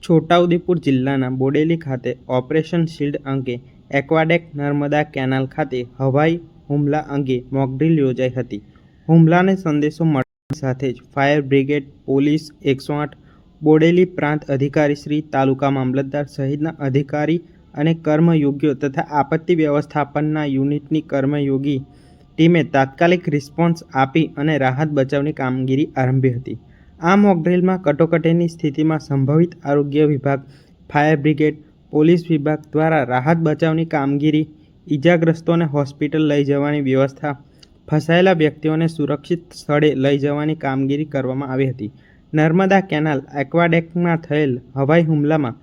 છોટાઉદેપુર જિલ્લાના બોડેલી ખાતે operation shield અંગે એક્વાડેક નર્મદા કેનાલ ખાતે હવાઈ હુમલા અંગે મોકડ્રીલ યોજાઈ હતી. હુમલાને સંદેશો મળતાની સાથે જ ફાયર બ્રિગેડ, પોલીસ, 108, બોડેલી પ્રાંત અધિકારીશ્રી, તાલુકા મામલતદાર સહિતના અધિકારી અને કર્મયોગીઓ તથા આપત્તિ વ્યવસ્થાપનના યુનિટની કર્મયોગી ટીમે તાત્કાલિક રિસ્પોન્સ આપી અને રાહત બચાવની કામગીરી આરંભી હતી. આ મોકડ્રીલમાં કટોકટીની સ્થિતિમાં સંભવિત આરોગ્ય વિભાગ, ફાયર બ્રિગેડ, પોલીસ વિભાગ દ્વારા રાહત બચાવની કામગીરી, ઈજાગ્રસ્તોને હોસ્પિટલ લઈ જવાની વ્યવસ્થા, ફસાયેલા વ્યક્તિઓને સુરક્ષિત સ્થળે લઈ જવાની કામગીરી કરવામાં આવી હતી. નર્મદા કેનાલ એક્વાડેકમાં થયેલ હવાઈ હુમલામાં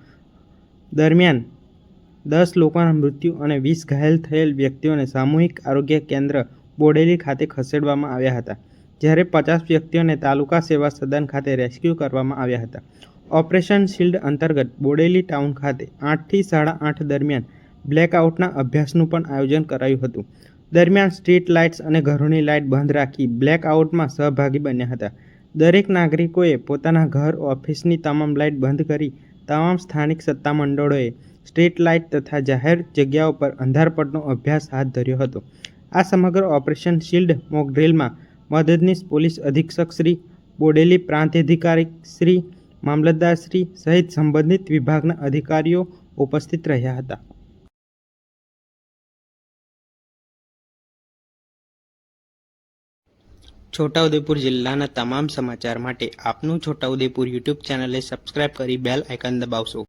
દરમિયાન 10 લોકોના મૃત્યુ અને 20 ઘાયલ થયેલ વ્યક્તિઓને સામૂહિક આરોગ્ય કેન્દ્ર બોડેલી ખાતે ખસેડવામાં આવ્યા હતા, જ્યારે 50 વ્યક્તિઓને તાલુકા સેવા સદન ખાતે રેસ્ક્યુ કરવામાં આવ્યા હતા. ઓપરેશન શિલ્ડ અંતર્ગત બોડેલી ટાઉન ખાતે 8 થી 8:30 દરમિયાન બ્લેકઆઉટના અભ્યાસનું પણ આયોજન કરાયું હતું. દરમિયાન સ્ટ્રીટ લાઇટ્સ અને ઘરોની લાઇટ બંધ રાખી બ્લેકઆઉટમાં સહભાગી બન્યા હતા. દરેક નાગરિકોએ પોતાના ઘર, ઓફિસની તમામ લાઇટ બંધ કરી તમામ સ્થાનિક સત્તામંડળોએ સ્ટ્રીટ લાઇટ તથા જાહેર જગ્યાઓ પર અંધારપટનો અભ્યાસ હાથ ધર્યો હતો. આ સમગ્ર ઓપરેશન શિલ્ડ મોકડ્રીલમાં મદદનીશ પોલીસ અધિક્ષક શ્રી, બોડેલી પ્રાંતાધિકારી શ્રી, મામલતદાર શ્રી સહિત સંબંધિત વિભાગના અધિકારીઓ ઉપસ્થિત રહ્યા હતા. છોટાઉદેપુર જિલ્લાના તમામ સમાચાર માટે આપનું છોટાઉદેપુર યુટ્યુબ ચેનલને સબસ્ક્રાઇબ કરી બેલ આઇકન દબાવશો.